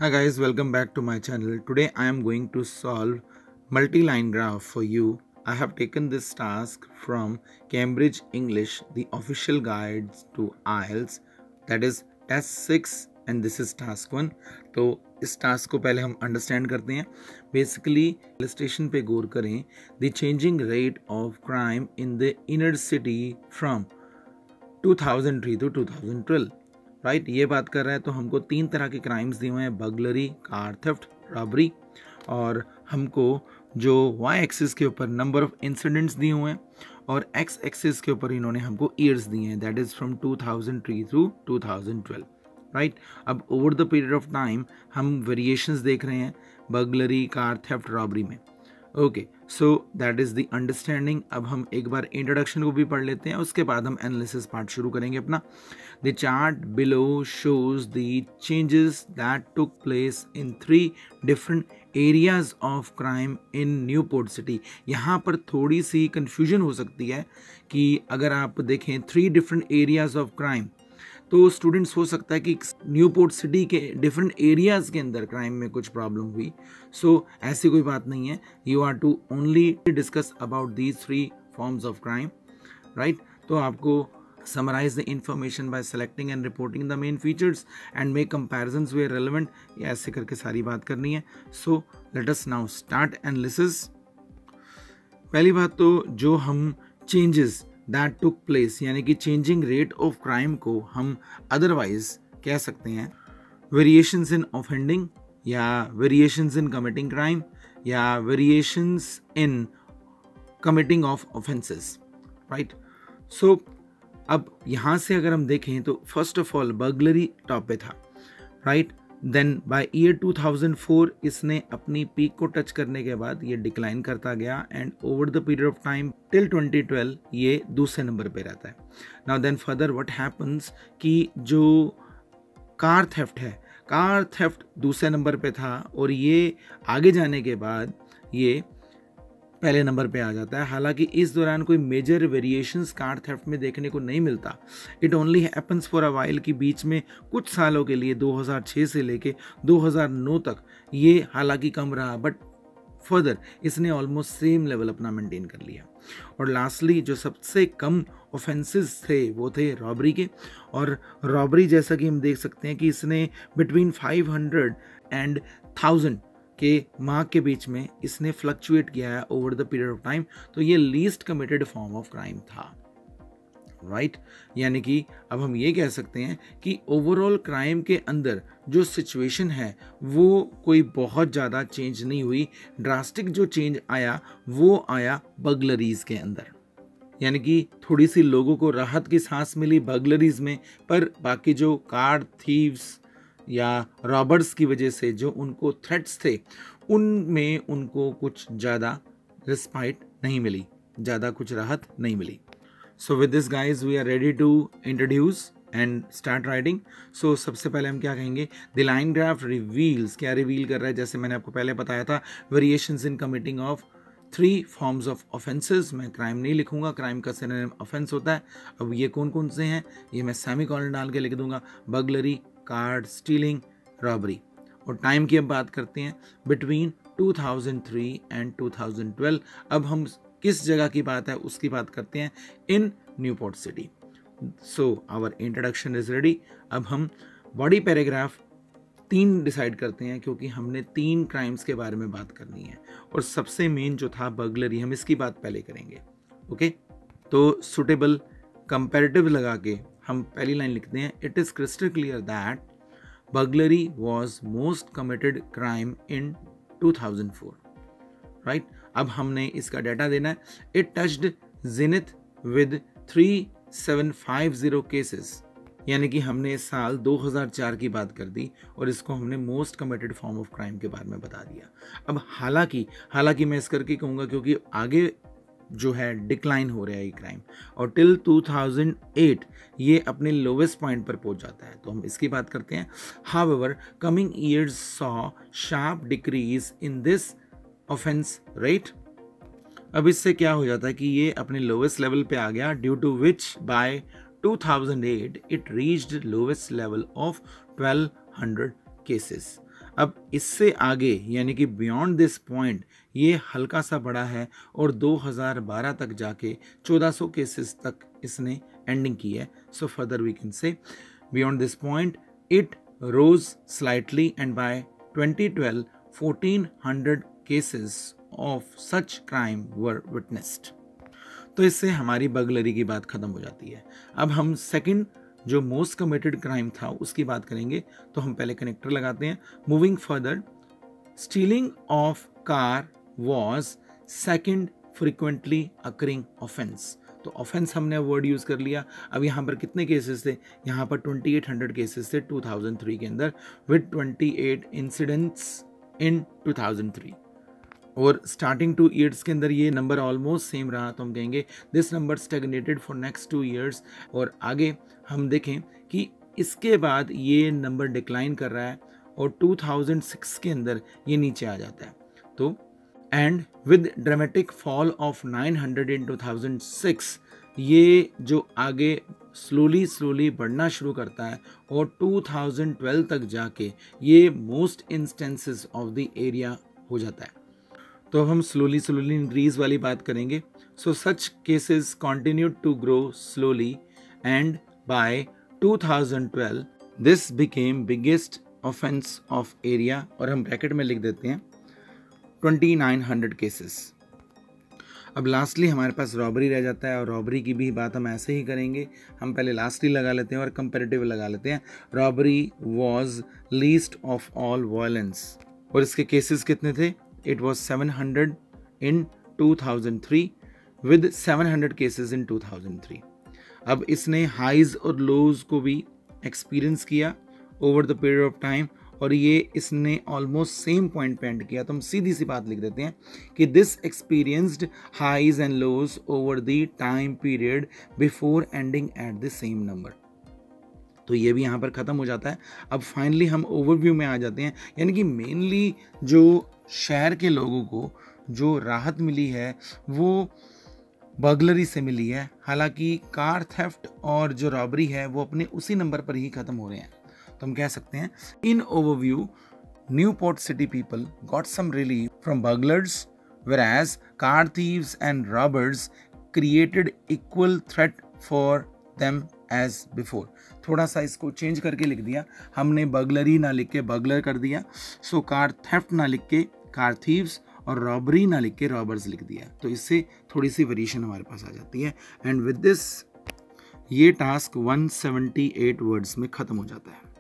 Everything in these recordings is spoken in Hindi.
Hi guys, welcome back to my channel. Today I am going to solve multi-line graph for you. I have taken this task from Cambridge English, the official guides to IELTS, that is test 6 and this is task 1. तो इस टास्क को पहले हम अंडरस्टैंड करते हैं. बेसिकली इलस्ट्रेशन पे गौर करें. The changing rate of crime in the inner city from 2003 to 2012. Right ये बात कर रहा है. तो हमको 3 तरह के क्राइम्स दिए हुए हैं: बगलरी, कार थेफ्ट, रॉबरी. और हमको जो वाई एक्सिस के ऊपर नंबर ऑफ इंसिडेंट्स दिए हुए हैं और एक्स एक्सिस के ऊपर इन्होंने हमको ईयर्स दिए हैं, that is from 2003 through 2012. Right अब over the period of time हम वेरिएशंस देख रहे हैं बगलरी, कार थेफ्ट, रॉबरी में. Okay, so that is the understanding. अब हम एक बार इंट्रोडक्शन को भी पढ़ लेते हैं, उसके बाद हम एनालिसिस पार्ट शुरू करेंगे अपना. The chart below shows the changes that took place in 3 different areas of crime in Newport city. यहाँ पर थोड़ी सी कन्फ्यूजन हो सकती है कि अगर आप देखें 3 डिफरेंट एरियाज ऑफ क्राइम, तो स्टूडेंट्स हो सकता है कि न्यूपोर्ट सिटी के डिफरेंट एरियाज़ के अंदर क्राइम में कुछ प्रॉब्लम हुई. सो ऐसी कोई बात नहीं है. You are to only discuss about these 3 forms of crime. Right तो आपको summarize the information by selecting and reporting the main features and make comparisons where relevant. ये ऐसे करके सारी बात करनी है. So let us now start analysis. पहली बात तो जो हम changes that took place यानी कि changing rate of crime को हम otherwise कह सकते हैं variations in offending या variations in committing crime या variations in committing of offenses. Right? So अब यहाँ से अगर हम देखें तो first of all burglary top पे था. राइट देन बाय ईयर 2004 इसने अपनी पीक को टच करने के बाद ये डिक्लाइन करता गया and over the period of time till 2012 ये दूसरे नंबर पे रहता है. Now then further what happens कि जो कार थेफ्ट है, कार थेफ्ट दूसरे नंबर पे था और ये आगे जाने के बाद ये पहले नंबर पे आ जाता है. हालांकि इस दौरान कोई मेजर वेरिएशंस कार थेफ्ट में देखने को नहीं मिलता. It only happens for a while कि बीच में कुछ सालों के लिए 2006 से लेके 2009 तक ये हालांकि कम रहा, बट फर्दर इसने ऑलमोस्ट सेम लेवल अपना मेंटेन कर लिया. और लास्टली जो सबसे कम ऑफेंसेस थे वो थे रॉबरी के. और रॉबरी जैसा कि हम देख सकते हैं कि इसने बिटवीन 500 एंड 1000 के मार्क के बीच में इसने फ्लक्चुएट किया है over the period of time. तो ये least committed form of crime था. राइट यानी कि अब हम ये कह सकते हैं कि ओवरऑल क्राइम के अंदर जो सिचुएशन है वो कोई बहुत ज़्यादा चेंज नहीं हुई. ड्रास्टिक जो चेंज आया वो आया बगलरीज के अंदर, यानी कि थोड़ी सी लोगों को राहत की सांस मिली बगलरीज में, पर बाकी जो कार थीव्स या रॉबर्स की वजह से जो उनको थ्रेट्स थे उनमें उनको कुछ ज़्यादा रिस्पाइट नहीं मिली, ज़्यादा कुछ राहत नहीं मिली. So with this guys we are ready to introduce and start writing. So सबसे पहले हम क्या कहेंगे, द लाइन ग्राफ रिवील्स. क्या रिवील कर रहा है? जैसे मैंने आपको पहले बताया था, variations in committing of 3 forms of offences. मैं क्राइम नहीं लिखूंगा, क्राइम का सिनोनिम ऑफेंस होता है. अब ये कौन कौन से हैं ये मैं सेमीकोलन डाल के लिख दूंगा: बगलरी, कार्ड स्टीलिंग, रॉबरी. और टाइम की अब बात करते हैं बिटवीन 2003 एंड 2012. अब हम किस जगह की बात है उसकी बात करते हैं, in Newport city. So our introduction is ready. अब हम बॉडी पैराग्राफ 3 डिसाइड करते हैं क्योंकि हमने 3 क्राइम्स के बारे में बात करनी है और सबसे मेन जो था बगलरी, हम इसकी बात पहले करेंगे. ओके तो सुटेबल कंपैरेटिव लगा के हम पहली लाइन लिखते हैं: it is crystal clear that burglary was most committed crime in 2004. Right अब हमने इसका डाटा देना है. It touched zenith with 3750 cases, यानी कि हमने इस साल 2004 की बात कर दी और इसको हमने most committed form of crime के बारे में बता दिया. अब हालांकि मैं इस करके कहूँगा क्योंकि आगे जो है डिक्लाइन हो रहा है ये क्राइम, और टिल 2008 ये अपने लोवेस्ट पॉइंट पर पहुंच जाता है. तो हम इसकी बात करते हैं. However coming years saw sharp decrease in this offence rate. अब इससे क्या हो जाता है कि ये अपने लोवेस्ट लेवल पे आ गया, due to which by 2008 it reached lowest level of 1200 cases. अब इससे आगे यानी कि बियॉन्ड दिस पॉइंट ये हल्का सा बढ़ा है और 2012 तक जाके 1400 केसेस तक इसने एंडिंग की है. So further we can say beyond this point it rose slightly and by 2012 1400 cases of such crime were witnessed. तो इससे हमारी बर्गलरी की बात खत्म हो जाती है. अब हम सेकंड जो मोस्ट कमिटेड क्राइम था उसकी बात करेंगे. तो हम पहले कनेक्टर लगाते हैं. Moving further, stealing of car was second frequently occurring offence. तो ऑफेंस हमने वर्ड यूज कर लिया. अब यहाँ पर कितने केसेस थे? यहाँ पर 2800 केसेस थे 2003 के अंदर विद 28 इंसिडेंट्स इन 2003. और स्टार्टिंग 2 ईयर्स के अंदर ये नंबर ऑलमोस्ट सेम रहा. तो हम कहेंगे this number stagnated for next 2 years. और आगे हम देखें कि इसके बाद ये नंबर डिक्लाइन कर रहा है और 2006 के अंदर ये नीचे आ जाता है. तो and with dramatic fall of 900 इन 2006 ये जो आगे स्लोली बढ़ना शुरू करता है और 2012 तक जाके ये most instances of the area हो जाता है. तो हम स्लोली इंक्रीज वाली बात करेंगे. So such cases continued to grow slowly and by 2012 this became biggest offence of area. और हम ब्रैकेट में लिख देते हैं 2900 केसेस. अब लास्टली हमारे पास रॉबरी रह जाता है और रॉबरी की भी बात हम ऐसे ही करेंगे. हम पहले लास्टली लगा लेते हैं और कंपैरेटिव लगा लेते हैं. Robbery was least of all violence. और इसके केसेस कितने थे? It was 700 in 2003 with 700 cases in 2003. अब इसने हाइज और लोज को भी एक्सपीरियंस किया over the period of time और ये इसने ऑलमोस्ट सेम पॉइंट पे एंड किया. तो हम सीधी सी बात लिख देते हैं कि this experienced highs and lows over the time period before ending at the same number. तो ये भी यहाँ पर ख़त्म हो जाता है. अब फाइनली हम ओवरव्यू में आ जाते हैं. यानी कि मेनली जो शहर के लोगों को जो राहत मिली है वो बर्गलरी से मिली है. हालांकि कार थेफ्ट और जो रॉबरी है वो अपने उसी नंबर पर ही ख़त्म हो रहे हैं. तो हम कह सकते हैं in overview Newport city people got some relief from burglars whereas car thieves and robbers created equal threat for them as before. थोड़ा सा इसको चेंज करके लिख दिया हमने. बर्गलरी ना लिख के बर्गलर कर दिया. सो कार थेफ्ट ना लिख के कार थीव्स और रॉबरी ना लिख के रॉबर्स लिख दिया. तो इससे थोड़ी सी वेरिएशन हमारे पास आ जाती है. एंड विद दिस ये टास्क 178 वर्ड्स में ख़त्म हो जाता है.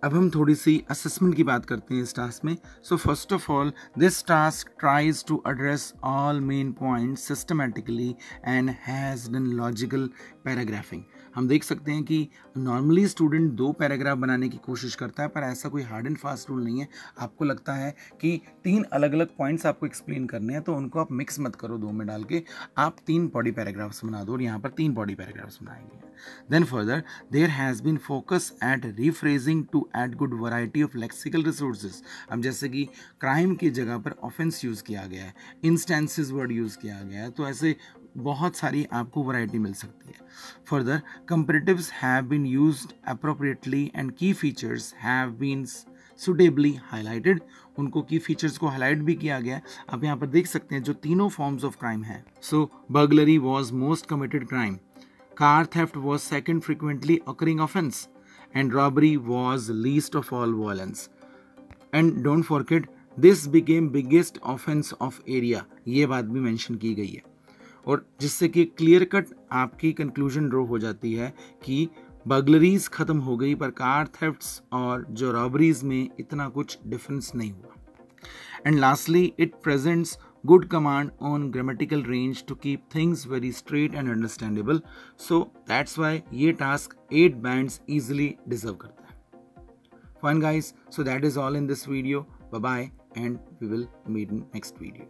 अब हम थोड़ी सी असेसमेंट की बात करते हैं इस टास्क में. So first of all this task tries to address all main points systematically and has done logical paragraphing. हम देख सकते हैं कि नॉर्मली स्टूडेंट 2 पैराग्राफ बनाने की कोशिश करता है पर ऐसा कोई हार्ड एंड फास्ट रूल नहीं है. आपको लगता है कि 3 अलग अलग पॉइंट्स आपको एक्सप्लेन करने हैं तो उनको आप मिक्स मत करो 2 में डाल के. आप 3 बॉडी पैराग्राफ्स बना दो और यहाँ पर 3 बॉडी पैराग्राफ्स बनाएंगे. Then further there has been focus at rephrasing to add good variety of lexical resources. अब जैसे कि क्राइम की जगह पर ऑफेंस यूज़ किया गया है, इंस्टेंसेस वर्ड यूज़ किया गया है, तो ऐसे बहुत सारी आपको वैरायटी मिल सकती है. Further comparatives have been used appropriately and key features have been suitably highlighted. उनको की फीचर्स को हाईलाइट भी किया गया है. आप यहाँ पर देख सकते हैं जो तीनों फॉर्म्स ऑफ क्राइम है. So burglary was most committed crime, car theft was second frequently occurring offense, and robbery was least of all violence. And don't forget, this became biggest offense of area. ये बात भी मेंशन की गई है और जिससे कि क्लियर कट आपकी कंक्लूजन ड्रॉ हो जाती है कि बर्गलरीज खत्म हो गई पर कार थेफ्ट्स और जो रॉबरीज में इतना कुछ डिफरेंस नहीं हुआ. And lastly, it presents good command on grammatical range to keep things very straight and understandable. So that's why ये task 8 bands easily deserve करता है. Fine guys, so that is all in this video. Bye bye and we will meet in next video.